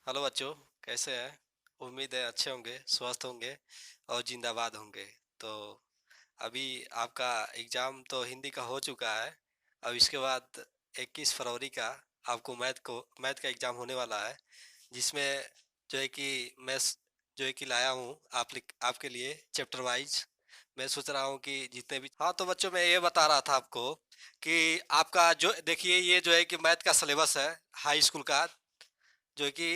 Hello बच्चों, कैसे हैं? उम्मीद है अच्छे होंगे, स्वस्थ होंगे और जिंदाबाद होंगे। तो अभी आपका एग्ज़ाम तो हिंदी का हो चुका है। अब इसके बाद 21 फरवरी का आपको मैथ का एग्ज़ाम होने वाला है, जिसमें जो है कि जो है कि लाया हूँ आपके लिए चैप्टर वाइज। मैं सोच रहा हूँ कि जितने भी हाँ, तो बच्चों मैं ये बता रहा था आपको कि आपका जो देखिए ये जो है कि मैथ का सिलेबस है हाई स्कूल का, जो है कि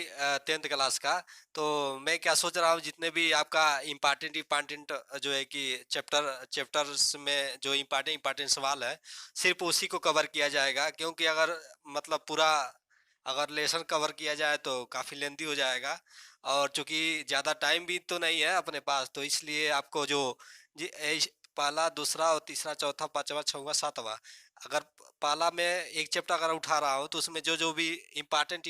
10th क्लास का। तो मैं क्या सोच रहा हूँ, जितने भी आपका इम्पार्टेंट इम्पार्टेंट जो है कि चैप्टर्स में जो इम्पार्टेंट इम्पार्टेंट सवाल है, सिर्फ उसी को कवर किया जाएगा। क्योंकि अगर मतलब पूरा अगर लेसन कवर किया जाए तो काफ़ी लेंदी हो जाएगा, और चूंकि ज़्यादा टाइम भी तो नहीं है अपने पास, तो इसलिए आपको जो पहला दूसरा और तीसरा चौथा पांचवा छठवां सातवां, अगर पाला में एक चैप्टर अगर उठा रहा हूँ तो उसमें जो जो भी इम्पोर्टेंट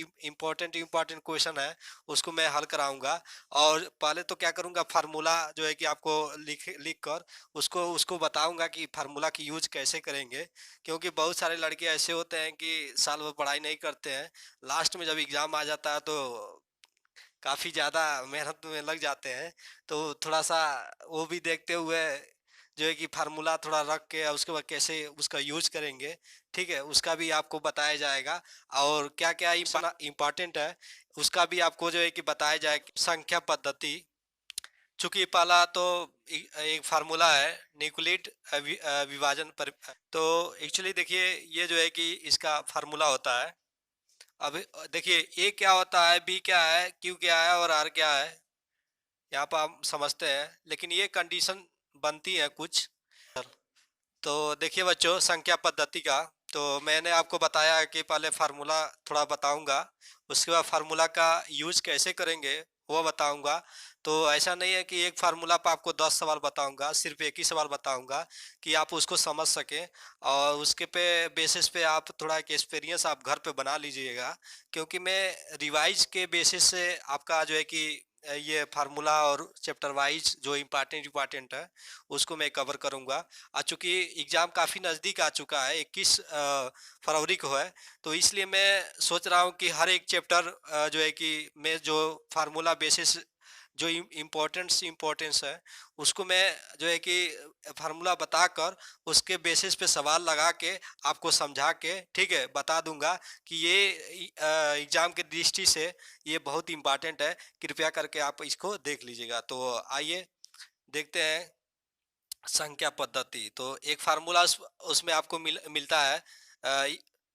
क्वेश्चन है उसको मैं हल कराऊंगा। और पहले तो क्या करूंगा, फार्मूला जो है कि आपको लिख लिख कर उसको उसको बताऊंगा कि फार्मूला की यूज कैसे करेंगे। क्योंकि बहुत सारे लड़के ऐसे होते हैं कि साल भर पढ़ाई नहीं करते हैं, लास्ट में जब एग्जाम आ जाता है तो काफ़ी ज़्यादा मेहनत में लग जाते हैं। तो थोड़ा सा वो भी देखते हुए जो है कि फार्मूला थोड़ा रख के और उसके बाद कैसे उसका यूज करेंगे, ठीक है, उसका भी आपको बताया जाएगा। और क्या क्या इम्पोर्टेंट है उसका भी आपको जो है कि बताया जाएगा। संख्या पद्धति, चूंकि पहला तो एक फार्मूला है न्यूक्लिड विभाजन पर। तो एक्चुअली देखिए ये जो है कि इसका फार्मूला होता है। अब देखिए ए क्या होता है, बी क्या है, क्यू क्या है और आर क्या है, यहाँ पर हम समझते हैं। लेकिन ये कंडीशन बनती है कुछ। तो देखिए बच्चों, संख्या पद्धति का तो मैंने आपको बताया कि पहले फार्मूला थोड़ा बताऊंगा, उसके बाद फार्मूला का यूज कैसे करेंगे वो बताऊंगा। तो ऐसा नहीं है कि एक फार्मूला पर आपको 10 सवाल बताऊंगा, सिर्फ एक ही सवाल बताऊंगा कि आप उसको समझ सकें। और उसके पे बेसिस पे आप थोड़ा एक एक्सपीरियंस आप घर पे बना लीजिएगा। क्योंकि मैं रिवाइज के बेसिस से आपका जो है कि ये फार्मूला और चैप्टर वाइज जो इम्पार्टेंट इम्पार्टेंट है उसको मैं कवर करूंगा। चूंकि एग्ज़ाम काफ़ी नज़दीक आ चुका है, 21 फरवरी को है। तो इसलिए मैं सोच रहा हूँ कि हर एक चैप्टर जो है कि मैं जो फार्मूला बेसिस जो इम्पोर्टेंस है उसको मैं जो है कि फार्मूला बताकर उसके बेसिस पे सवाल लगा के आपको समझा के, ठीक है, बता दूंगा कि ये एग्ज़ाम के दृष्टि से ये बहुत इम्पोर्टेंट है। कृपया करके आप इसको देख लीजिएगा। तो आइए देखते हैं संख्या पद्धति। तो एक फार्मूला उसमें आपको मिलता है, अ,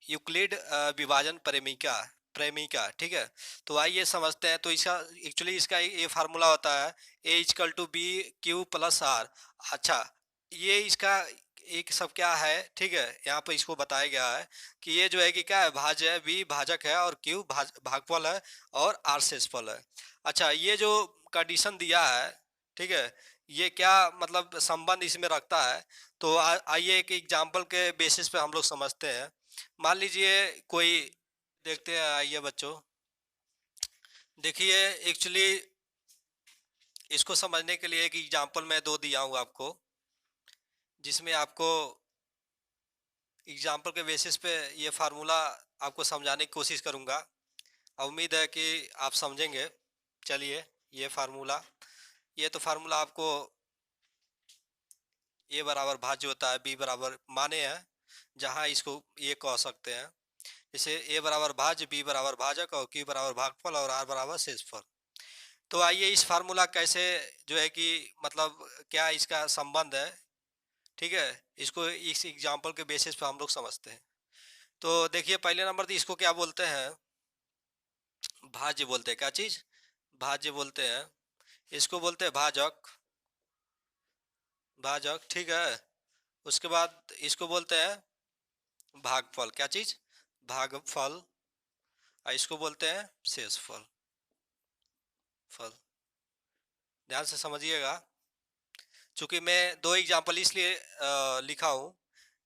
यूक्लिड विभाजन प्रेमिका प्रेमिका, ठीक है। तो आइए समझते हैं। तो इसका एक्चुअली इसका ये फार्मूला होता है A is equal to B Q plus R. अच्छा, ये इसका एक सब क्या है, ठीक है, यहाँ पर इसको बताया गया है कि ये जो है कि क्या है, भाज्य है, बी भाजक है और क्यू भागफल है और आर शेषफल है। अच्छा, ये जो कंडीशन दिया है, ठीक है, ये क्या मतलब संबंध इसमें रखता है। तो आइए एक एग्जाम्पल के बेसिस पे हम लोग समझते हैं। मान लीजिए कोई, देखते हैं, आइए बच्चों, देखिए एक्चुअली इसको समझने के लिए एक एग्जाम्पल मैं दो दिया हूँ आपको, जिसमें आपको एग्जाम्पल के बेसिस पे ये फार्मूला आपको समझाने की कोशिश करूँगा। उम्मीद है कि आप समझेंगे। चलिए, ये फार्मूला ये तो फार्मूला आपको ए बराबर भाज्य होता है, बी बराबर माने हैं, जहाँ इसको ये कह सकते हैं। जैसे ए बराबर भाज्य, बी बराबर भाजक और क्यू बराबर भागफल और आर बराबर शेषफल। तो आइए इस फार्मूला कैसे जो है कि मतलब क्या इसका संबंध है, ठीक है, इसको इस एग्जाम्पल के बेसिस पे हम लोग समझते हैं। तो देखिए पहले नंबर तो इसको क्या बोलते हैं, भाज्य बोलते हैं। क्या चीज? भाज्य बोलते हैं। इसको बोलते हैं भाजक, भाजक, ठीक है। उसके बाद इसको बोलते हैं भागफल। क्या चीज? भागफल। और इसको बोलते हैं शेषफल, फल। ध्यान से समझिएगा। चूंकि मैं दो एग्जाम्पल इसलिए लिखा हूँ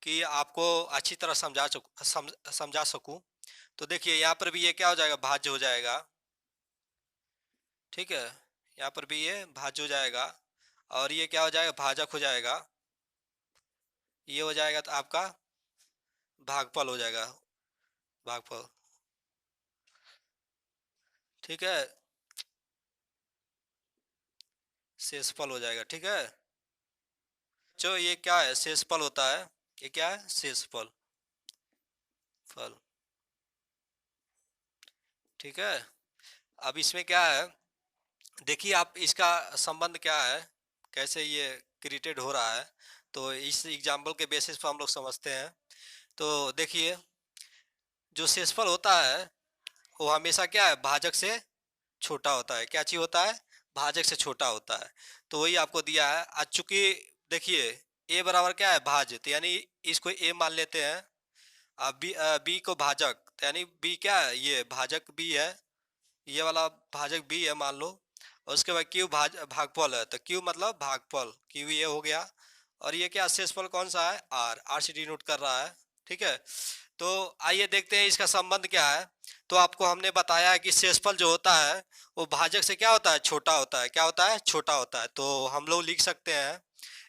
कि आपको अच्छी तरह समझा सकूं। तो देखिए यहाँ पर भी ये क्या हो जाएगा, भाज्य हो जाएगा, ठीक है। यहाँ पर भी ये भाज्य हो जाएगा और ये क्या हो जाएगा, भाजक हो जाएगा। ये हो जाएगा तो आपका भागफल हो जाएगा, भागफल, ठीक है, शेषफल हो जाएगा। ठीक है, जो ये क्या है, शेषफल होता है। ये क्या है, शेषफल फल। ठीक है, अब इसमें क्या है, देखिए आप इसका संबंध क्या है, कैसे ये क्रिएटेड हो रहा है। तो इस एग्जाम्पल के बेसिस पर हम लोग समझते हैं। तो देखिए, जो शेषफल होता है वो हमेशा क्या है, भाजक से छोटा होता है। क्या चीज होता है, भाजक से छोटा होता है। तो वही आपको दिया है। आज चूंकि देखिए ए बराबर क्या है, भाज्य, तो यानी इसको ए मान लेते हैं। अब बी को भाजक, तो यानी बी क्या है, ये भाजक बी है, ये वाला भाजक बी है मान लो। और उसके बाद क्यू भागफल है, तो क्यू मतलब भागफल, क्यू ये हो गया। और ये क्या, शेषफल कौन सा है, आर, आर से डिनोट कर रहा है। ठीक है, तो आइए देखते हैं इसका संबंध क्या है। तो आपको हमने बताया है कि शेषफल जो होता है वो भाजक से क्या होता है, छोटा होता है। क्या होता है, छोटा होता है। तो हम लोग लिख सकते हैं,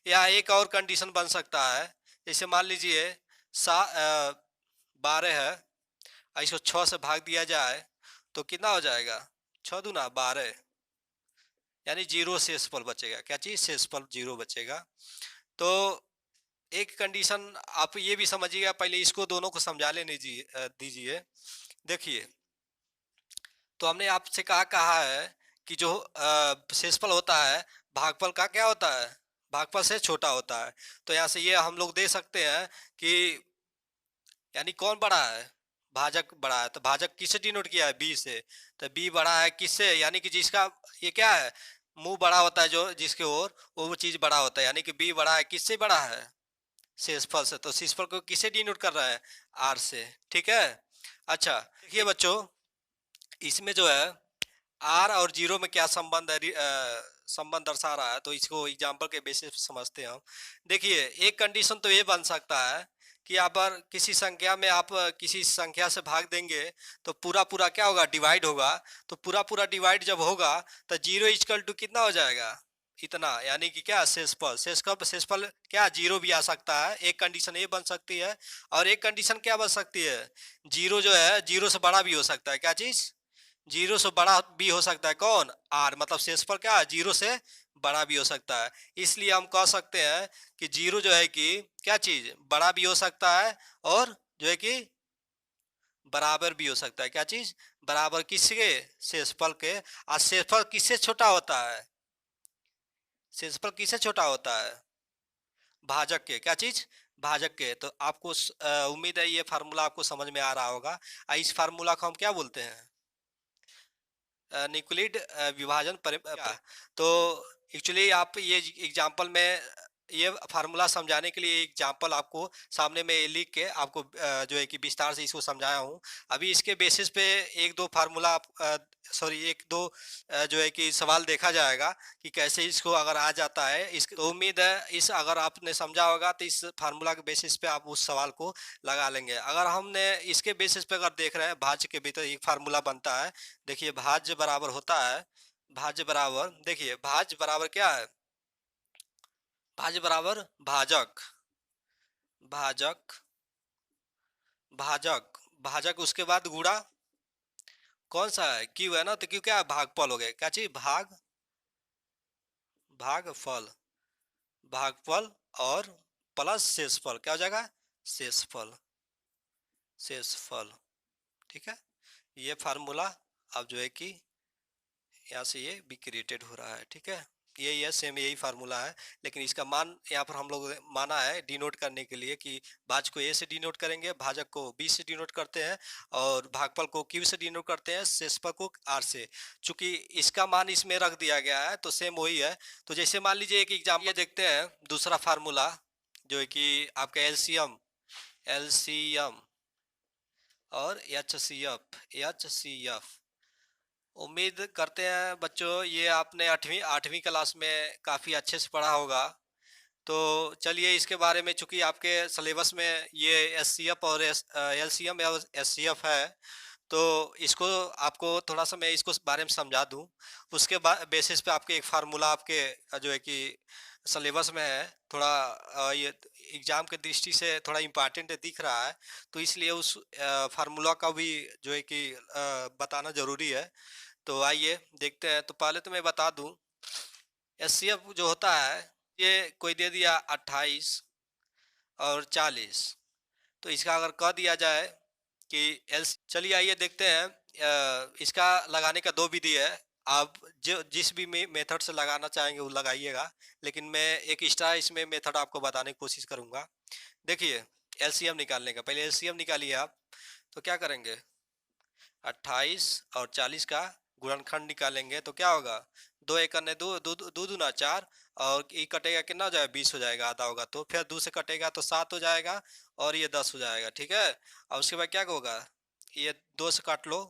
या एक और कंडीशन बन सकता है। जैसे मान लीजिए 12 है, और इसको 6 से भाग दिया जाए तो कितना हो जाएगा, 6 दूना 12, यानी जीरो शेषफल बचेगा। क्या चीज, शेषफल जीरो बचेगा। तो एक कंडीशन आप ये भी समझिएगा, पहले इसको दोनों को समझा लेने दीजिए। देखिए, तो हमने आपसे कहा है कि जो शेषफल होता है भागफल का क्या होता है, भागफल से छोटा होता है। तो यहाँ से ये हम लोग दे सकते हैं कि यानी कौन बड़ा है, भाजक बड़ा है। तो भाजक किससे डिनोट किया है, बी से। तो बी बड़ा है किससे, यानी कि जिसका ये क्या है, मुंह बड़ा होता है, जो जिसके ओर वो चीज बड़ा होता है। यानी कि बी बड़ा है, किससे बड़ा है, शेषफल से। तो शेषफल को किससे डिनोट कर रहा है, आर से। ठीक है, अच्छा देखिए बच्चों, इसमें जो है आर और जीरो में क्या संबंध है, संबंध दर्शा रहा है। तो इसको एग्जाम्पल के बेसिस पे समझते हैं हम। देखिए, एक कंडीशन तो ये बन सकता है कि आप अगर किसी संख्या में आप किसी संख्या से भाग देंगे तो पूरा पूरा क्या होगा, डिवाइड होगा। तो पूरा पूरा डिवाइड जब होगा तो जीरो इजकल टू कितना हो जाएगा, इतना। यानी कि क्या, शेषफल, शेषफल शेषफल क्या, जीरो भी आ सकता है। एक कंडीशन ये बन सकती है। और एक कंडीशन क्या बन सकती है, जीरो जो है जीरो से बड़ा भी हो सकता है। क्या चीज, जीरो से बड़ा भी हो सकता है। कौन, आर, मतलब शेषफल क्या है, जीरो से बड़ा भी हो सकता है। इसलिए हम कह सकते हैं कि जीरो जो है कि क्या चीज, बड़ा भी हो सकता है, और जो है कि बराबर भी हो सकता है। क्या चीज, बराबर किसके, शेषफल के। और शेषफल किससे छोटा होता है, शेषफल किससे छोटा होता है, भाजक के। क्या चीज, भाजक के। तो आपको उम्मीद है ये फार्मूला आपको समझ में आ रहा होगा। इस फार्मूला को हम क्या बोलते हैं, न्यूक्लिड विभाजन तो एक्चुअली आप ये एग्जांपल में ये फार्मूला समझाने के लिए एग्जांपल आपको सामने में लिख के आपको जो है कि विस्तार से इसको समझाया हूँ। अभी इसके बेसिस पे एक दो फार्मूला आप सॉरी एक दो जो है कि सवाल देखा जाएगा कि कैसे इसको अगर आ जाता है। इस तो उम्मीद है इस अगर आपने समझा होगा तो इस फार्मूला के बेसिस पे आप उस सवाल को लगा लेंगे। अगर हमने इसके बेसिस पे अगर देख रहे हैं, भाज्य के भीतर एक फार्मूला बनता है। देखिए, भाज्य बराबर होता है, भाज्य बराबर, देखिए भाज्य बराबर क्या है, भाज्य बराबर भाजक, भाजक, भाजक, भाजक, उसके बाद गुणा कौन सा है, क्यू है ना। तो क्यू क्या है, भागफल हो गया। क्या चीज, भागफल, भागफल, और प्लस शेषफल क्या हो जाएगा, शेषफल, शेषफल। ठीक है, ये फार्मूला अब जो है कि यहाँ से ये भी क्रिएटेड हो रहा है। ठीक है, ये सेम यही फार्मूला है, लेकिन इसका मान यहाँ पर हम लोग माना है डिनोट करने के लिए कि भाज्य को ए से डिनोट करेंगे, भाजक को बी से डिनोट करते हैं, और भागफल को क्यू से डिनोट करते हैं, शेषफल को आर से। चूंकि इसका मान इसमें रख दिया गया है तो सेम वही है। तो जैसे मान लीजिए एक एग्जाम्पल ये देखते हैं, दूसरा फार्मूला जो है कि आपका एलसीएम, एलसीएम और एच सी एफ। उम्मीद करते हैं बच्चों ये आपने आठवीं आठवीं क्लास में काफ़ी अच्छे से पढ़ा होगा। तो चलिए इसके बारे में, चूंकि आपके सिलेबस में ये एस सी एफ और एलसीएम और एस सी एफ है, तो इसको आपको थोड़ा सा मैं इसको बारे में समझा दूं। उसके बाद बेसिस पे आपके एक फार्मूला आपके जो है कि सिलेबस में है, थोड़ा ये एग्जाम के दृष्टि से थोड़ा इम्पोर्टेंट दिख रहा है। तो इसलिए उस फार्मूला का भी जो है कि बताना ज़रूरी है। तो आइए देखते हैं। तो पहले तो मैं बता दूं, एचसीएफ जो होता है, ये कोई दे दिया 28 और 40, तो इसका अगर कह दिया जाए कि एल, चलिए आइए देखते हैं। इसका लगाने का दो विधि है। आप जो जिस भी मेथड से लगाना चाहेंगे वो लगाइएगा, लेकिन मैं एक एक्स्ट्रा इसमें मेथड आपको बताने की कोशिश करूंगा। देखिए, एलसीएम निकालने का, पहले एलसीएम निकालिए आप। तो क्या करेंगे, 28 और 40 का गुणनखंड निकालेंगे तो क्या होगा, दो एक करने दो, दो दो दूना चार, और ये कटेगा कितना हो जाएगा, 20 हो जाएगा, आधा होगा तो फिर 2 से कटेगा तो 7 हो जाएगा, और ये 10 हो जाएगा। ठीक है, अब उसके बाद क्या होगा, ये 2 से काट लो,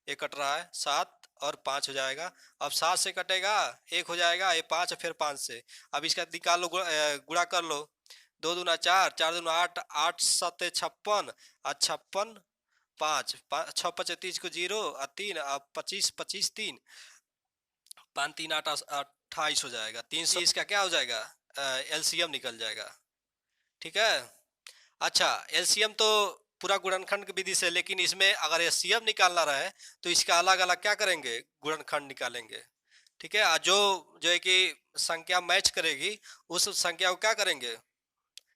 ये कट रहा है, 7 और 5 हो जाएगा। अब 7 से कटेगा, एक हो जाएगा, ये 5 फिर 5 से। अब इसका निकाल लो, गुणा कर लो, दो दूना चार, चार दूना आठ, आठ सत्ते 56, और 56 पाँच, छः पचे 30 को जीरो, और तीन, अब 25 25 3, 5 3 8 28 हो जाएगा, 300। इसका क्या हो जाएगा, एलसीएम निकल जाएगा। ठीक है। अच्छा, एलसीएम तो पूरा गुणनखंड की विधि से, लेकिन इसमें अगर एचसीएफ निकालना रहे तो इसका अलग अलग क्या करेंगे, गुणनखंड निकालेंगे। ठीक है, जो जो है कि संख्या मैच करेगी, उस संख्या को क्या करेंगे,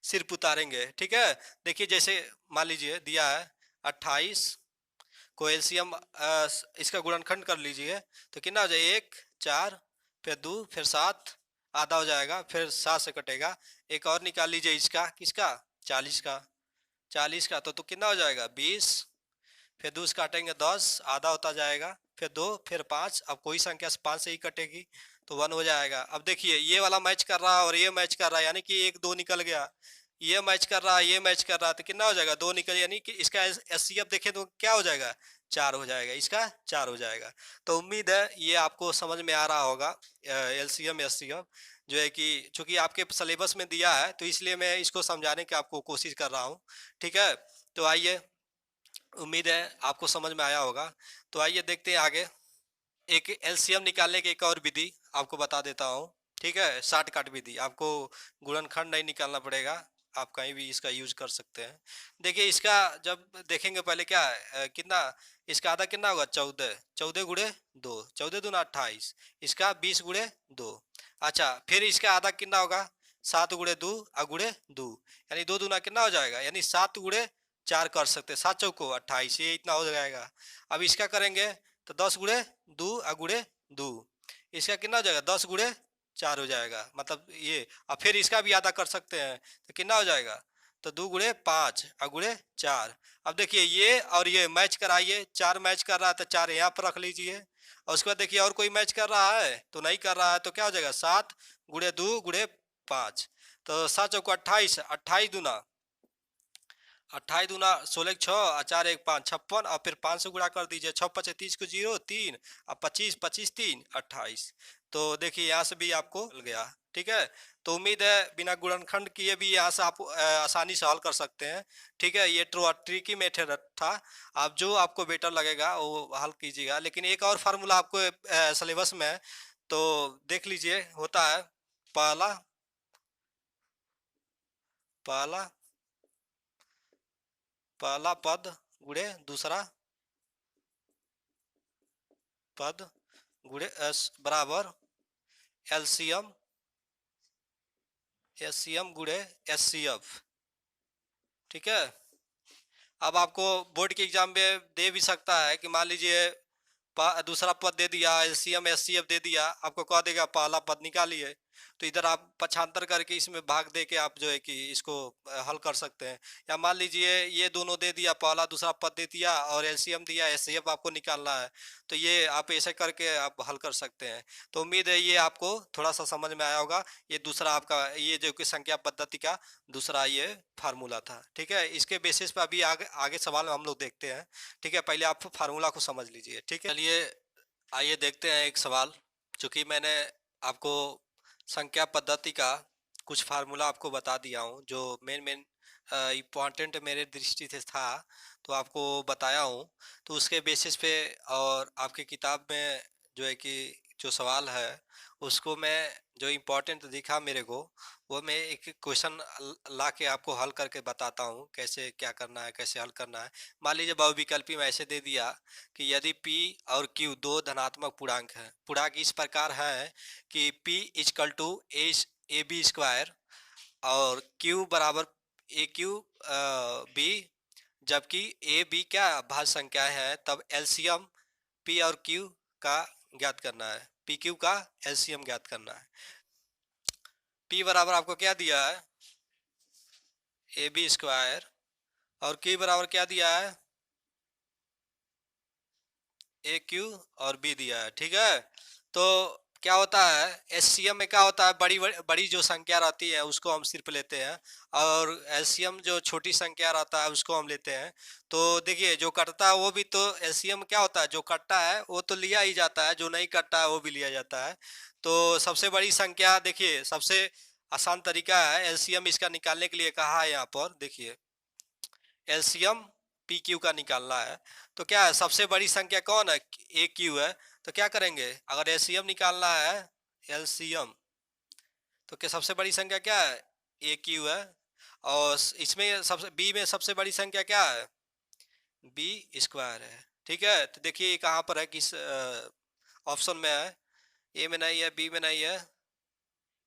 सिर्फ उतारेंगे। ठीक है, देखिए जैसे मान लीजिए दिया है 28 को एलसीएम, इसका गुणनखंड कर लीजिए तो कितना हो जाए, एक, चार, फिर दो, फिर सात, आधा हो जाएगा, फिर 7 से कटेगा। एक और निकाल लीजिए इसका, किसका, 40 का, 40 का तो कितना हो जाएगा, 20, फिर 2 से काटेंगे 10, आधा होता जाएगा, फिर 2, फिर 5, अब कोई संख्या 5 से ही कटेगी तो 1 हो जाएगा। अब देखिए ये वाला मैच कर रहा है और ये मैच कर रहा है, यानी कि एक दो निकल गया, ये मैच कर रहा है, ये मैच कर रहा है, तो कितना हो जाएगा, दो निकल, यानी कि इसका एचसीएफ देखें तो क्या हो जाएगा, 4 हो जाएगा, इसका 4 हो जाएगा। तो उम्मीद है ये आपको समझ में आ रहा होगा, एलसीएम एचसीएफ जो है कि चूंकि आपके सिलेबस में दिया है तो इसलिए मैं इसको समझाने की आपको कोशिश कर रहा हूँ। ठीक है, तो आइए, उम्मीद है आपको समझ में आया होगा। तो आइए देखते हैं आगे। एक एलसीएम निकालने की एक और विधि आपको बता देता हूँ। ठीक है, शॉर्टकट विधि, आपको गुणनखंड नहीं निकालना पड़ेगा, आप कहीं भी इसका यूज कर सकते हैं। देखिए इसका जब देखेंगे पहले क्या है, कितना, इसका आधा कितना होगा, 14, 14 गुणे दो, 14 दूना 28, इसका 20 गुणे दो। अच्छा, फिर इसका आधा कितना होगा, 7 गुणे दो, गुणे दो, यानी दो दूना कितना हो जाएगा, यानी 7 गुणे 4 कर सकते हैं, 7 चौको 28, ये इतना हो जाएगा। अब इसका करेंगे तो 10 गुणे दो, गुणे दो, इसका कितना हो जाएगा, 10 गुणे 4 हो जाएगा, मतलब ये। अब फिर इसका भी आधा कर सकते हैं तो कितना हो जाएगा, तो 2 गुणे 5, गुणे 4। अब देखिए ये और ये मैच कराइए, 4 मैच कर रहा है तो 4 यहाँ पर रख लीजिए, और उसके बाद देखिए और कोई मैच कर रहा है तो नहीं कर रहा है, तो क्या हो जाएगा, 7 गुणे 2 गुणे 5, तो 7 चौको 28, 28 दूना 28 दूना 16, 6 और 4 1 5, 56, और फिर 5 से गुणा कर दीजिए, 6 5 30 को जीरो, 3 और 25 25 3 28। तो देखिए यहाँ से भी आपको मिल गया। ठीक है, तो उम्मीद है बिना गुणनखंड किए भी यहाँ से आप आसानी से हल कर सकते हैं। ठीक है, ये ट्रिकी मेथड था, आप जो आपको बेटर लगेगा वो हल कीजिएगा। लेकिन एक और फार्मूला आपको सिलेबस में है, तो देख लीजिए, होता है पहला, पहला पहला पद गुणे दूसरा पद गुणे एस बराबर एलसीएम, एससीएम गुणे एचसीएफ। ठीक है, अब आपको बोर्ड के एग्जाम में दे भी सकता है कि मान लीजिए दूसरा पद दे दिया, एलसीएम एचसीएफ दे दिया, आपको कह देगा पहला पद निकालिए, तो इधर आप पक्षांतर करके इसमें भाग दे के आप जो है कि इसको हल कर सकते हैं। या मान लीजिए ये दोनों दे दिया, पहला दूसरा पद दे दिया और एलसीएम दिया, एचसीएफ आपको निकालना है, तो ये आप ऐसे करके आप हल कर सकते हैं। तो उम्मीद है ये आपको थोड़ा सा समझ में आया होगा। ये दूसरा आपका ये जो कि संख्या पद्धति का दूसरा ये फार्मूला था। ठीक है, इसके बेसिस पर अभी आगे आगे सवाल हम लोग देखते हैं। ठीक है, पहले आप फार्मूला को समझ लीजिए। ठीक है, चलिए आइए देखते हैं एक सवाल। चूंकि मैंने आपको संख्या पद्धति का कुछ फार्मूला आपको बता दिया हूँ, जो मेन मेन इम्पॉर्टेंट मेरे दृष्टि से था, तो आपको बताया हूँ, तो उसके बेसिस पे और आपकी किताब में जो है कि जो सवाल है उसको मैं, जो इम्पोर्टेंट दिखा मेरे को, वो मैं एक क्वेश्चन ला के आपको हल करके बताता हूँ कैसे क्या करना है, कैसे हल करना है। मान लीजिए बहुविकल्पी में ऐसे दे दिया कि यदि P और Q दो धनात्मक पूर्णांक हैं, पूर्णांक इस प्रकार है कि P is equal to A B square और Q बराबर ए क्यू बी, जबकि ए बी क्या भाज्य संख्या है, तब एलसीएम पी और क्यू का ज्ञात करना है, पी क्यू का एलसीएम ज्ञात करना है। पी बराबर आपको क्या दिया है, ए बी स्क्वायर, और क्यू बराबर क्या दिया है, ए क्यू और बी दिया है। ठीक है, तो क्या होता है एचसीएम में, क्या होता है बड़ी बड़ी जो संख्या रहती है उसको हम सिर्फ लेते हैं, और एलसीएम जो छोटी संख्या रहता है उसको हम लेते हैं। तो देखिए जो कटता है वो भी तो, एलसीएम क्या होता है, जो कटता है वो तो लिया ही जाता है, जो नहीं कटता है वो भी लिया जाता है। तो सबसे बड़ी संख्या, देखिए सबसे आसान तरीका है एलसीएम इसका निकालने के लिए कहा है यहाँ पर, देखिए एलसीएम पी क्यू का निकालना है। तो क्या है सबसे बड़ी संख्या कौन है, ए क्यू है। तो क्या करेंगे, अगर एलसीएम निकालना है, एलसीएम, तो क्या सबसे बड़ी संख्या क्या है, ए क्यू है। और इसमें सबसे बी में सबसे बड़ी संख्या क्या है, बी स्क्वायर है। ठीक है, तो देखिए ये कहाँ पर है, किस ऑप्शन में है, ए में नहीं है, बी में नहीं है,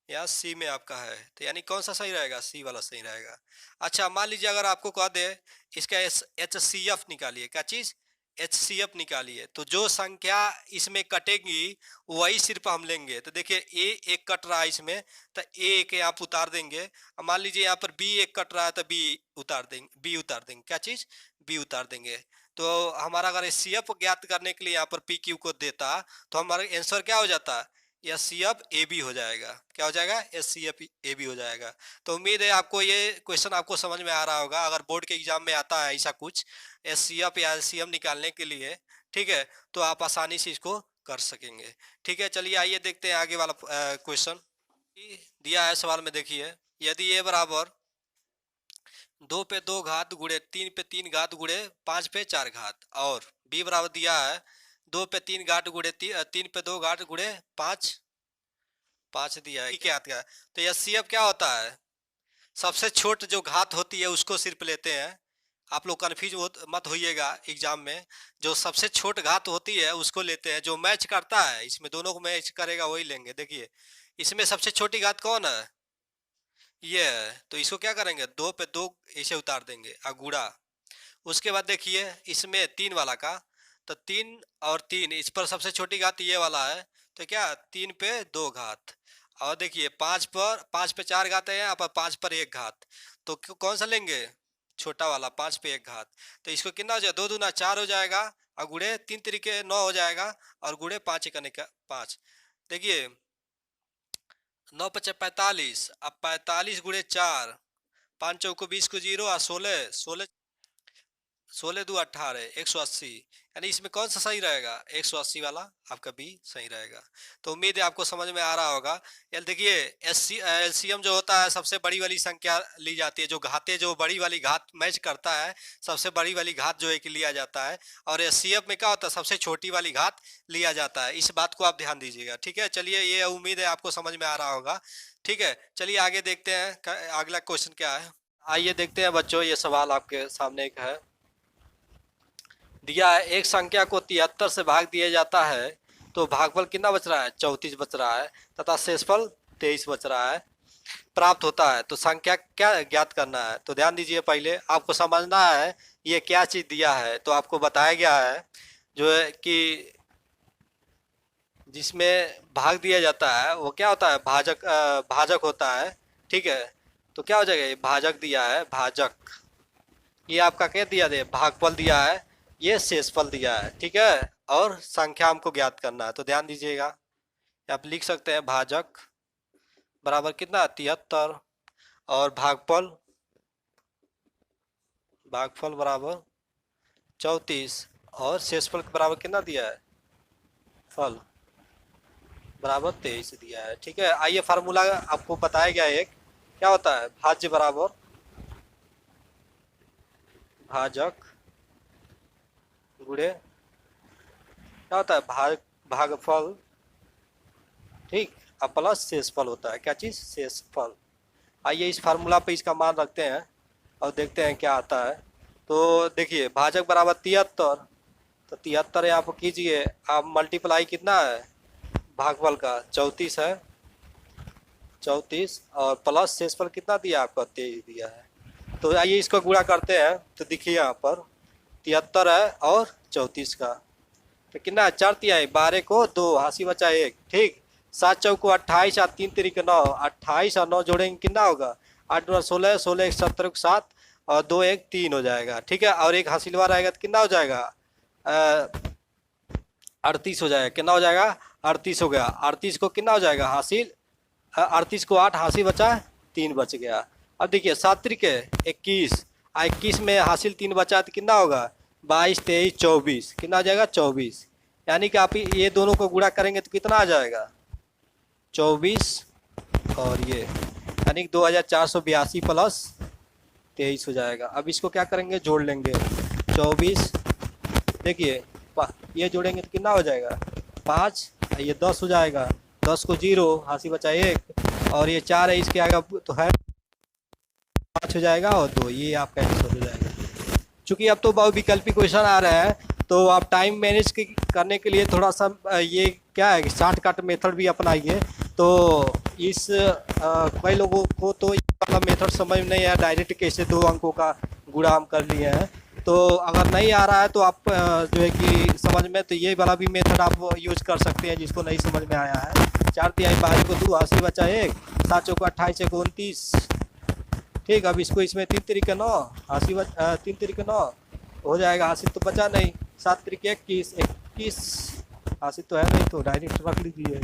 या सी में आपका है। तो यानी कौन सा सही रहेगा, सी वाला सही रहेगा। अच्छा मान लीजिए अगर आपको कह दे इसका एच सी एफ निकालिए, क्या चीज़, एच सी एफ निकालिए, तो जो संख्या इसमें कटेगी वही सिर्फ हम लेंगे। तो देखिए ए एक कट रहा है इसमें, तो ए एक आप उतार देंगे। अब मान लीजिए यहाँ पर बी एक कट रहा है तो बी उतार देंगे, बी उतार देंगे, क्या चीज़, बी उतार देंगे। तो हमारा अगर एच सी एफ ज्ञात करने के लिए यहाँ पर पी क्यू को देता, तो हमारा आंसर क्या हो जाता, S C F A B हो जाएगा। क्या हो जाएगा, S C F A B हो जाएगा। तो उम्मीद है आपको ये क्वेश्चन आपको समझ में आ रहा होगा। अगर बोर्ड के एग्जाम में आता है ऐसा कुछ एस सी एफ या एल सी एम निकालने के लिए, ठीक है, तो आप आसानी से इसको कर सकेंगे। ठीक है, चलिए आइए देखते हैं आगे वाला क्वेश्चन दिया है सवाल में। देखिए यदि ए बराबर 2 पे 2 घात गुड़े 3 पे 3 घात गुड़े 5 पे 4 घात, और बी बराबर दिया है 2 पे 3 घात गुड़े 3 पे 2 घात गुड़े 5 दिया है, क्या आता है। तो एच सी एफ क्या होता है, सबसे छोट जो घात होती है उसको सिर्फ लेते हैं। आप लोग कन्फ्यूज मत होइएगा एग्जाम में, जो सबसे छोट घात होती है उसको लेते हैं, जो मैच करता है इसमें दोनों को मैच करेगा वही लेंगे। देखिए इसमें सबसे छोटी घात कौन है, ये है, तो इसको क्या करेंगे 2 पे 2 ऐसे उतार देंगे अगुड़ा। उसके बाद देखिए इसमें 3 वाला का, तो 3 और 3 इस पर सबसे छोटी घात ये वाला है, तो क्या 3 पे 2 घात। और देखिए 5 पे 4 घात है, यहाँ पर 5 पर 1 घात, तो कौन सा लेंगे, छोटा वाला 5 पे 1 घात। तो इसको कितना हो जाएगा, 2 दूना 4 हो जाएगा, और गुड़े 3 तिरिके 9 हो जाएगा, और गुड़े 5 1 का 5। देखिए 9 5 45, अब 45 गुड़े 4, 5 चौको 20 को 0, और 16 16 2 18, 180। यानी इसमें कौन सा सही रहेगा, 180 वाला आपका बी सही रहेगा। तो उम्मीद है आपको समझ में आ रहा होगा। यार देखिए एलसीएम जो होता है सबसे बड़ी वाली संख्या ली जाती है, जो घाते जो बड़ी वाली घात मैच करता है, सबसे बड़ी वाली घात जो है कि लिया जाता है। और एचसीएफ में क्या होता है, सबसे छोटी वाली घात लिया जाता है। इस बात को आप ध्यान दीजिएगा। ठीक है, चलिए ये उम्मीद है आपको समझ में आ रहा होगा। ठीक है, चलिए आगे देखते हैं अगला क्वेश्चन क्या है। आइए देखते हैं बच्चों, ये सवाल आपके सामने एक है, दिया है एक संख्या को 73 से भाग दिया जाता है तो भागफल कितना बच रहा है, 34 बच रहा है, तथा शेषफल 23 बच रहा है प्राप्त होता है। तो संख्या क्या ज्ञात करना है। तो ध्यान दीजिए, पहले आपको समझना है ये क्या चीज़ दिया है। तो आपको बताया गया है जो है कि जिसमें भाग दिया जाता है वो क्या होता है, भाजक भाजक होता है। ठीक है, तो क्या हो जाएगा, ये भाजक दिया है, भाजक, ये आपका क्या दिया दे, भागफल दिया है, ये शेषफल दिया है। ठीक है, और संख्या हमको ज्ञात करना है। तो ध्यान दीजिएगा, आप लिख सकते हैं भाजक बराबर कितना 73, और भागफल भागफल बराबर 34, और शेषफल के बराबर कितना दिया है, फल बराबर 23 दिया है। ठीक है, आइए फार्मूला आपको बताया गया एक, क्या होता है, भाज्य बराबर भाजक गुणे क्या होता है, भागफल ठीक। अब प्लस शेषफल होता है क्या चीज़, शेषफल। आइए इस फार्मूला पे इसका मान रखते हैं और देखते हैं क्या आता है। तो देखिए भाजक बराबर 73, तो 73 यहाँ पर कीजिए आप, मल्टीप्लाई कितना है भागफल का 34 है, 34 और प्लस शेषफल कितना दिया आपका 23 दिया है। तो आइए इसको गुणा करते हैं, तो देखिए यहाँ पर 73 है और 34 का, तो कितना है 4 तिहाई 12 को 2 हासी बचा 1, ठीक। 7 चौको 28 और 3 तिरी 9, 28 और 9 जोड़ेंगे कितना होगा 8 दूना 16, 16 एक 17 को 7 और 2 एक 3 हो जाएगा, ठीक है। और एक हासिलवा रहेगा तो कितना हो जाएगा 38 हो जाएगा, कितना हो जाएगा 38 हो गया। 38 को कितना हो जाएगा हासिल, 38 को 8 हासिल बचा 3 बच गया। अब देखिए 7 त्रिके 21, 21 में हासिल 3 बचा तो कितना होगा 22 23 24, कितना आ जाएगा 24। यानी कि आप ये दोनों को गुणा करेंगे तो कितना आ जाएगा 24 और ये, यानी कि 2482 प्लस 23 हो जाएगा। अब इसको क्या करेंगे जोड़ लेंगे 24, देखिए ये जोड़ेंगे तो कितना हो जाएगा 5, ये 10 हो जाएगा, 10 को 0 हासिल बचा 1 और ये 4 है इसके आगे तो है 5 हो जाएगा और 2, ये आपका आंसर हो जाएगा। चूंकि अब तो बहुविकल्पी क्वेश्चन आ रहा है तो आप टाइम मैनेज करने के लिए थोड़ा सा ये क्या है कि शॉर्टकट मेथड भी अपनाइए। तो इस कई लोगों को तो ये वाला मेथड समझ में नहीं आया, डायरेक्ट कैसे 2 अंकों का गुणा हम कर लिए हैं। तो अगर नहीं आ रहा है तो आप जो है कि समझ में, तो ये वाला भी मेथड आप यूज कर सकते हैं जिसको नहीं समझ में आया है। 4 तिहाई 12 को 2 हासिल बचा 1, 7 चौको 28 1 29, ठीक। अब इसको इसमें 3 तिरिक 9 हासिल 3 तिरिक 9 हो जाएगा, हासिल तो बचा नहीं, 7 तिरिक 21 21 हासिल तो है नहीं तो डायरेक्ट रख लीजिए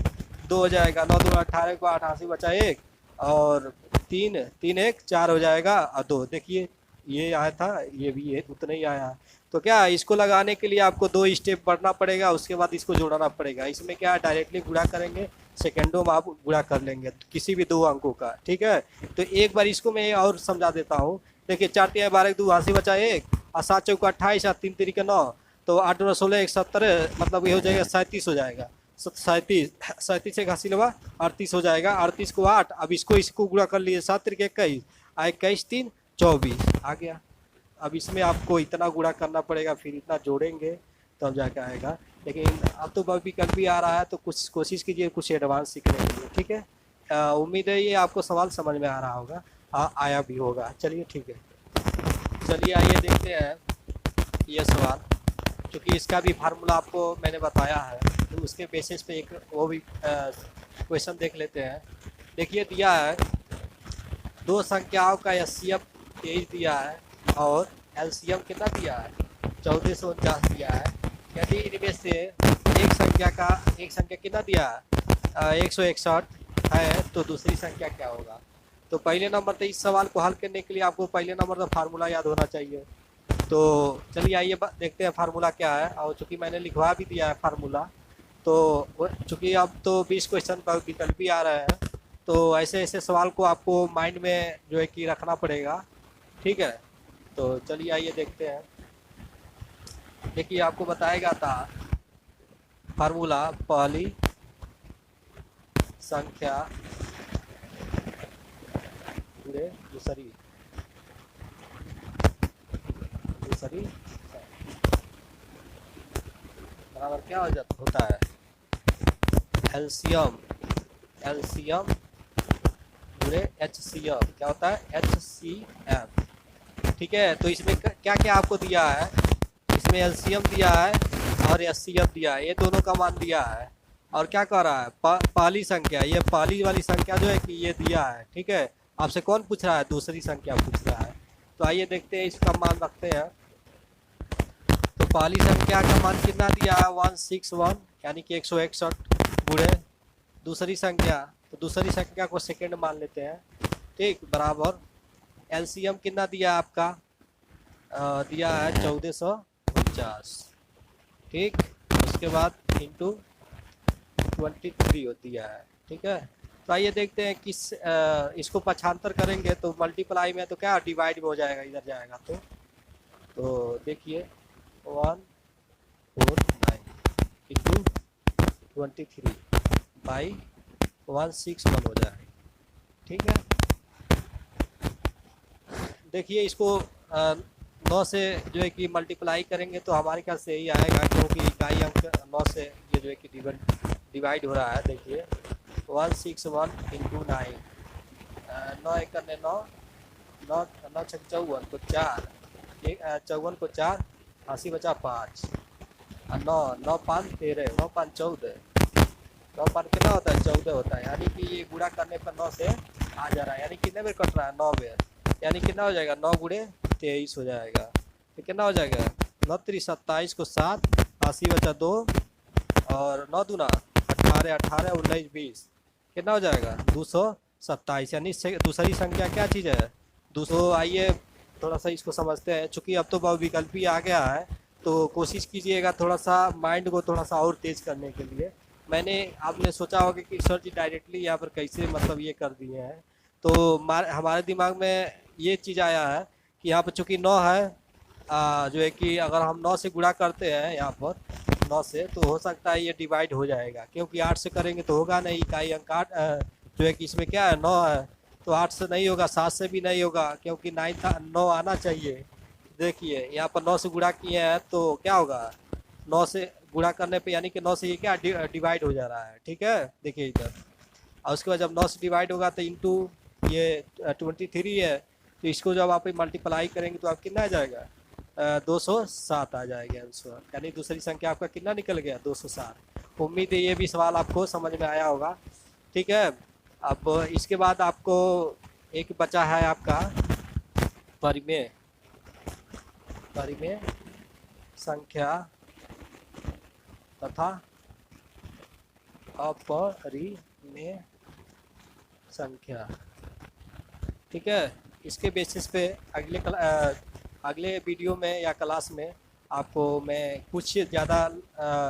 2 हो जाएगा, 9 2 18 को 8 हासिल बचा 1 और 3 3 1 4 हो जाएगा और 2, देखिए ये आया था ये भी ये उतना ही आया। तो क्या इसको लगाने के लिए आपको 2 स्टेप बढ़ना पड़ेगा, उसके बाद इसको जोड़ना पड़ेगा। इसमें क्या डायरेक्टली गुणा करेंगे, सेकेंडों में आप गुणा कर लेंगे किसी भी 2 अंकों का, ठीक है। तो एक बार इसको मैं और समझा देता हूँ। देखिए 4 तिहाई 12 2 हासिल बचा 1 और 7 चौको 28 और 3 तिरिक 9, तो 8 दूना 16 1 17, मतलब ये हो जाएगा 37 हो जाएगा, 37 एक हासिल हुआ 38 हो जाएगा, 38 को 8, अब इसको गुणा कर लिए 7 तिरिक 21 21 3 24 आ गया। अब इसमें आपको इतना गुणा करना पड़ेगा, फिर इतना जोड़ेंगे तब तो जाके आएगा। लेकिन अब तो विकल्प भी आ रहा है तो कुछ कोशिश कीजिए कुछ एडवांस सीखने के लिए, ठीक है। उम्मीद है ये आपको सवाल समझ में आ रहा होगा, आया भी होगा। चलिए ठीक है, चलिए आइए देखते हैं ये सवाल, क्योंकि इसका भी फार्मूला आपको मैंने बताया है तो उसके बेसिस पे एक वो भी क्वेश्चन देख लेते हैं। देखिए दिया है 2 संख्याओं का एचसीएफ 23 दिया है और एलसीएम कितना दिया है 1449 दिया है। यदि इनमें से एक संख्या कितना दिया है 161 है तो दूसरी संख्या क्या होगा। तो पहले नंबर तो इस सवाल को हल करने के लिए आपको पहले नंबर का फार्मूला याद होना चाहिए। तो चलिए आइए देखते हैं फार्मूला क्या है, और चूँकि मैंने लिखवा भी दिया है फार्मूला, तो चूँकि अब तो 20 क्वेश्चन पर विकल्प भी आ रहे हैं तो ऐसे ऐसे सवाल को आपको माइंड में जो है कि रखना पड़ेगा, ठीक है। तो चलिए आइए देखते हैं। देखिए आपको बताएगा था फार्मूला, पहली संख्या पूरे दूसरी बराबर क्या हो जाता होता है एलसीएम पूरे एचसीएफ, क्या होता है एचसीएफ, ठीक है। तो इसमें क्या क्या आपको दिया है, इसमें एलसीएम दिया है और एचसीएफ दिया है, ये दोनों का मान दिया है। और क्या कह रहा है पहली संख्या, ये पहली वाली संख्या जो है कि ये दिया है, ठीक है। आपसे कौन पूछ रहा है दूसरी संख्या पूछ रहा है। तो आइए देखते हैं इसका मान रखते हैं। तो पहली संख्या का मान कितना दिया है 161 यानी कि 161 गुणे दूसरी संख्या, तो दूसरी संख्या को सेकेंड मान लेते हैं, ठीक, बराबर एलसीएम कितना दिया आपका दिया है 1449, ठीक। उसके बाद इंटू 23 होती है, ठीक है। तो आइए देखते हैं किस इसको पक्षांतर करेंगे तो मल्टीप्लाई में तो क्या डिवाइड में हो जाएगा, इधर जाएगा तो देखिए 149 इंटू 23 बाई 161 हो जाएगा। ठीक है, देखिए इसको 9 से जो है कि मल्टीप्लाई करेंगे तो हमारे ख्याल से यही आएगा, क्योंकि इकाई अंक 9 से ये जो है कि डिवाइड हो रहा है। देखिए 161 इंटू 9, 9 एक करने 9, 9 9 छक 54 को 4, 54 को 4, 80 बचा 5, और 9 9 5 13, 9 5 14, 9 5 कितना होता है 14 होता है, यानी कि ये गुणा करने पर 9 से आ जा रहा है, यानी कितने बेर कट रहा है 9 बेर, यानी कितना हो जाएगा 9 गुणे 23 हो जाएगा। तो कितना हो जाएगा 9 3 27 को 7, 80 बचा 2, और 9 दूना 18, 18 19 20, कितना हो जाएगा 227, यानी दूसरी संख्या क्या चीज़ है 200। आइए थोड़ा सा इसको समझते हैं, चूँकि अब तो बहुविकल्पी आ गया है, तो कोशिश कीजिएगा थोड़ा सा माइंड को थोड़ा सा और तेज़ करने के लिए। मैंने आपने सोचा होगा कि सर जी डायरेक्टली यहाँ पर कैसे मतलब ये कर दिए हैं, तो हमारे दिमाग में ये चीज़ आया है कि यहाँ पर चूँकि 9 है, जो है कि अगर हम 9 से गुणा करते हैं यहाँ पर 9 से, तो हो सकता है ये डिवाइड हो जाएगा, क्योंकि 8 से करेंगे तो होगा नहीं, इकाई अंक 8 जो है कि इसमें क्या है 9 है, तो 8 से नहीं होगा, 7 से भी नहीं होगा, क्योंकि 9 आना चाहिए। देखिए यहाँ पर 9 से गुणा किए हैं तो क्या होगा 9 से गुणा करने पे, यानी कि 9 से ये क्या डिवाइड हो जा रहा है। ठीक है, देखिए इधर, और उसके बाद जब 9 से डिवाइड होगा तो इंटू ये 23 है, तो इसको जब आप मल्टीप्लाई करेंगे तो आप कितना आ जाएगा 207 आ जाएगा आंसर, यानी दूसरी संख्या आपका कितना निकल गया 207। उम्मीद है ये भी सवाल आपको समझ में आया होगा। ठीक है, अब इसके बाद आपको एक बचा है आपका परिमेय, परिमेय संख्या तथा अपरिमेय संख्या। ठीक है, इसके बेसिस पे अगले वीडियो में या क्लास में आपको मैं कुछ ज़्यादा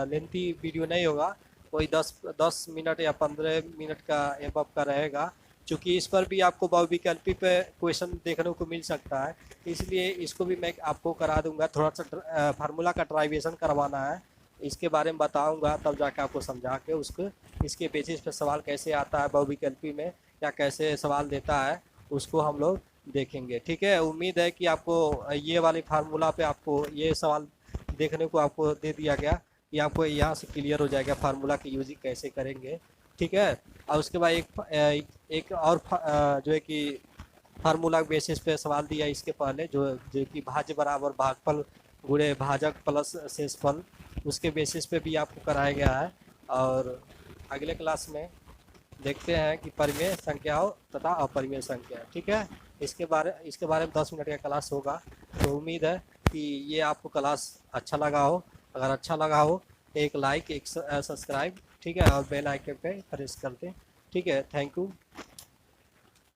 लेंथी वीडियो नहीं होगा, कोई 10 मिनट या 15 मिनट का एबव का रहेगा, क्योंकि इस पर भी आपको बहुविकल्पी पे क्वेश्चन देखने को मिल सकता है, इसलिए इसको भी मैं आपको करा दूंगा। थोड़ा सा फार्मूला का ट्राइवेशन करवाना है, इसके बारे में बताऊंगा, तब जाके आपको समझा के उसको इसके बेसिस पे सवाल कैसे आता है बहुविकल्पी में, या कैसे सवाल देता है, उसको हम लोग देखेंगे। ठीक है, उम्मीद है कि आपको ये वाले फार्मूला पे आपको ये सवाल देखने को आपको दे दिया गया, कि आपको यहाँ से क्लियर हो जाएगा फार्मूला की यूजिंग कैसे करेंगे। ठीक है, और उसके बाद एक और जो है कि फार्मूला के बेसिस पे सवाल दिया इसके पहले, जो कि भाज्य बराबर भागफल गुणे भाजक प्लस शेषफल, उसके बेसिस पे भी आपको कराया गया है। और अगले क्लास में देखते हैं कि परिमेय संख्याओं तथा अपरिमेय संख्या। ठीक है, इसके बारे में 10 मिनट का क्लास होगा, तो उम्मीद है कि ये आपको क्लास अच्छा लगा हो। अगर अच्छा लगा हो एक लाइक, एक सब्सक्राइब, ठीक है, और बेल आइकन पे प्रेस कर दें। ठीक है, थैंक यू।